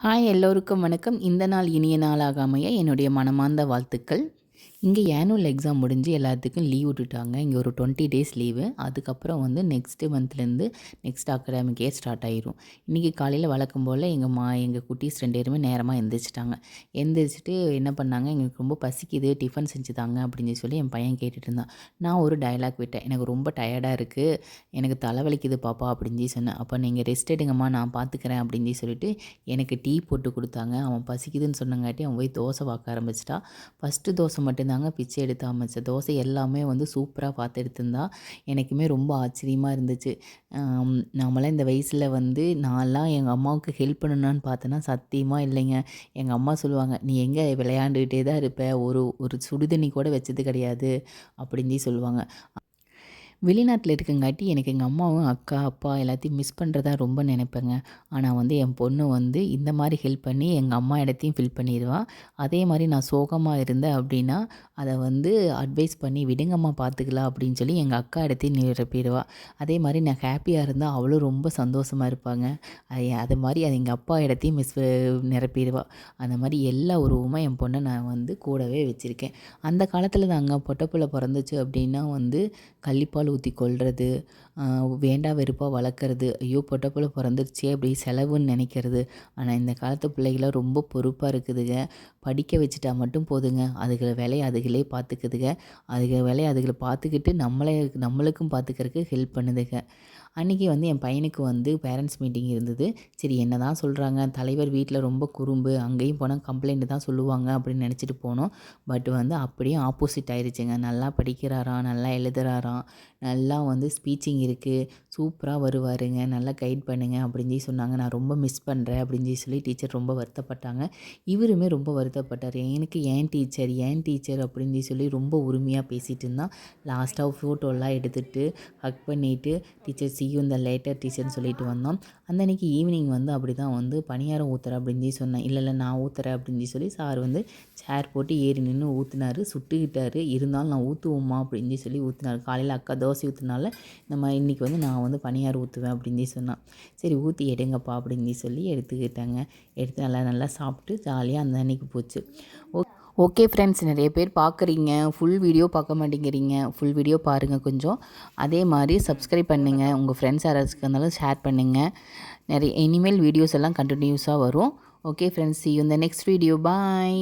Hi எல்லோருக்கும் வணக்கம். இந்த நாள் இனிய நாளாக அமைய என்னுடைய மனமார்ந்த வாழ்த்துக்கள். இங்கே ஆனுவல் எக்ஸாம் முடிஞ்சு எல்லாத்துக்கும் லீவ் விட்டுட்டாங்க. இங்கே ஒரு 20 டேஸ் லீவு. அதுக்கப்புறம் வந்து நெக்ஸ்ட்டு மந்த்லேருந்து நெக்ஸ்ட் அகாடமிக் இயர் ஸ்டார்ட் ஆயிரும். இன்றைக்கி காலையில் வழக்கம் போல் எங்கள் குட்டீஸ் 2 பேருமே நேரமாக எந்திரிச்சிட்டாங்க. எந்திரிச்சிட்டு என்ன பண்ணாங்க, எங்களுக்கு ரொம்ப பசிக்குது, டிஃபன் செஞ்சு தாங்க அப்படின்னு சொல்லி என் பையன் கேட்டுட்டு இருந்தான். நான் ஒரு டயலாக் விட்டேன், எனக்கு ரொம்ப டயர்டாக இருக்குது, எனக்கு தலைவலிக்குது பாப்பா அப்படின்னு சொன்னேன். அப்போ நீங்கள் ரெஸ்ட் எடுங்கம்மா, நான் பார்த்துக்கிறேன் அப்படின்னு சொல்லிட்டு எனக்கு டீ போட்டு கொடுத்தாங்க. அவன் பசிக்குதுன்னு சொன்னங்காட்டி அவன் போய் தோசை பார்க்க ஆரம்பிச்சிட்டா. ஃபஸ்ட்டு தோசை மட்டும்தாங்க பிச்சை எடுத்து அமைச்ச தோசை எல்லாமே வந்து சூப்பராக பார்த்து எடுத்திருந்தா. எனக்குமே ரொம்ப ஆச்சரியமாக இருந்துச்சு. நம்மளாம் இந்த வயசில் வந்து நான்லாம் எங்கள் அம்மாவுக்கு ஹெல்ப் பண்ணணுன்னு பார்த்தேன்னா சத்தியமாக இல்லைங்க. எங்கள் அம்மா சொல்லுவாங்க, நீ எங்கே விளையாண்டுக்கிட்டே தான் இருப்ப, ஒரு ஒரு சுடுதண்ணி கூட வச்சது கிடையாது அப்படின்னு சொல்லுவாங்க. வெளிநாட்டில் இருக்கங்காட்டி எனக்கு எங்கள் அம்மாவும் அக்கா அப்பா எல்லாத்தையும் மிஸ் பண்ணுறதா ரொம்ப நினைப்பேங்க. ஆனால் வந்து என் பொண்ணு வந்து இந்த மாதிரி ஹெல்ப் பண்ணி எங்கள் அம்மா இடத்தையும் ஃபில் பண்ணிடுவா. அதே மாதிரி நான் சோகமாக இருந்தேன் அப்படின்னா அதை வந்து அட்வைஸ் பண்ணி விடுங்கம்மா பார்த்துக்கலாம் அப்படின்னு சொல்லி எங்கள் அக்கா இடத்தையும் நிரப்பிடுவா. அதே மாதிரி நான் ஹாப்பியாக இருந்தால் அவளும் ரொம்ப சந்தோஷமாக இருப்பாங்க. அது மாதிரி அது எங்கள் அப்பா இடத்தையும் நிரப்பிடுவா. அந்த மாதிரி எல்லா உருவமாக என் பொண்ணை நான் வந்து கூடவே வச்சுருக்கேன். அந்த காலத்தில் தாங்க பொட்டப்புள்ள பிறந்துச்சு அப்படின்னா வந்து கள்ளிப்பால் ஊற்றி கொல்றது, வேண்டா வெறுப்பாக வளர்க்குறது, ஐயோ பொட்டப்புள்ள பிறந்துருச்சே அப்படி செலவுன்னு நினைக்கிறது. ஆனால் இந்த காலத்து பிள்ளைகளாம் ரொம்ப பொறுப்பாக இருக்குதுங்க. படிக்க வச்சுட்டா மட்டும் போதுங்க, அதுகளை வேலையை அதுகளே பார்த்துக்குதுங்க. வேலையை அதுகளை பார்த்துக்கிட்டு நம்மளுக்கும் பார்த்துக்கிறதுக்கு ஹெல்ப் பண்ணுதுங்க. அன்றைக்கி வந்து என் பையனுக்கு வந்து பேரண்ட்ஸ் மீட்டிங் இருந்தது. சரி என்ன தான் சொல்கிறாங்க, தலைவர் வீட்டில் ரொம்ப குறும்பு, அங்கேயும் போனால் கம்ப்ளைண்ட் தான் சொல்லுவாங்க அப்படின்னு நினச்சிட்டு போனோம். பட் வந்து அப்படியே ஆப்போசிட் ஆயிடுச்சுங்க. நல்லா படிக்கிறாராம், நல்லா எழுதுறாராம், நல்லா வந்து ஸ்பீச்சிங் இருக்குது, சூப்பராக வருவாருங்க, நல்லா கைட் பண்ணுங்க அப்படின்னு சொன்னாங்க. நான் ரொம்ப மிஸ் பண்ணுறேன் அப்படின்னு சொல்லி டீச்சர் ரொம்ப வருத்தப்பட்டாங்க. இவருமே ரொம்ப வருத்தப்பட்டார். எனக்கு ஏன் டீச்சர் அப்படின்னு சொல்லி ரொம்ப உரிமையாக பேசிகிட்டு இருந்தான். லாஸ்ட்டாக ஃபோட்டோலாம் எடுத்துகிட்டு ஹக் பண்ணிவிட்டு டீச்சர் சி யூ இந்த லேட்டர் டீச்சர்னு சொல்லிட்டு வந்தோம். அந்த அன்றைக்கி ஈவினிங் வந்து அப்படி தான் வந்து பணியாரம் ஊற்றுறேன் அப்படின்னு சொன்னேன். இல்லை நான் ஊற்றுறேன் அப்படின்னு சொல்லி சார் வந்து சேர் போட்டு ஏறி நின்று ஊற்றுனாரு. சுட்டுக்கிட்டாரு. இருந்தாலும் நான் ஊற்றுவோம்மா அப்படின்னு சொல்லி ஊற்றினார். காலையில் அக்கா தோசை ஊற்றுனால இன்றைக்கி வந்து நான் வந்து பணியாரம் ஊற்றுவேன் அப்படின்னு சொன்னான். சரி ஊற்றி எடுங்கப்பா அப்படின்னு சொல்லி எடுத்துக்கிட்டாங்க. எடுத்து நல்லா சாப்பிட்டு ஜாலியாக அந்த அன்றைக்கி போச்சு. ஓகே ஃப்ரெண்ட்ஸ், நிறைய பேர் பார்க்குறீங்க, ஃபுல் வீடியோ பார்க்க மாட்டேங்கிறீங்க. ஃபுல் வீடியோ பாருங்கள் கொஞ்சம். அதே மாதிரி சப்ஸ்கிரைப் பண்ணுங்கள். உங்கள் ஃப்ரெண்ட்ஸ் யாராச்சுக்கு இருந்தாலும் ஷேர் பண்ணுங்கள். இனிமேல் வீடியோஸ் எல்லாம் கண்டினியூஸாக வரும். Okay friends, see you in the next video. Bye.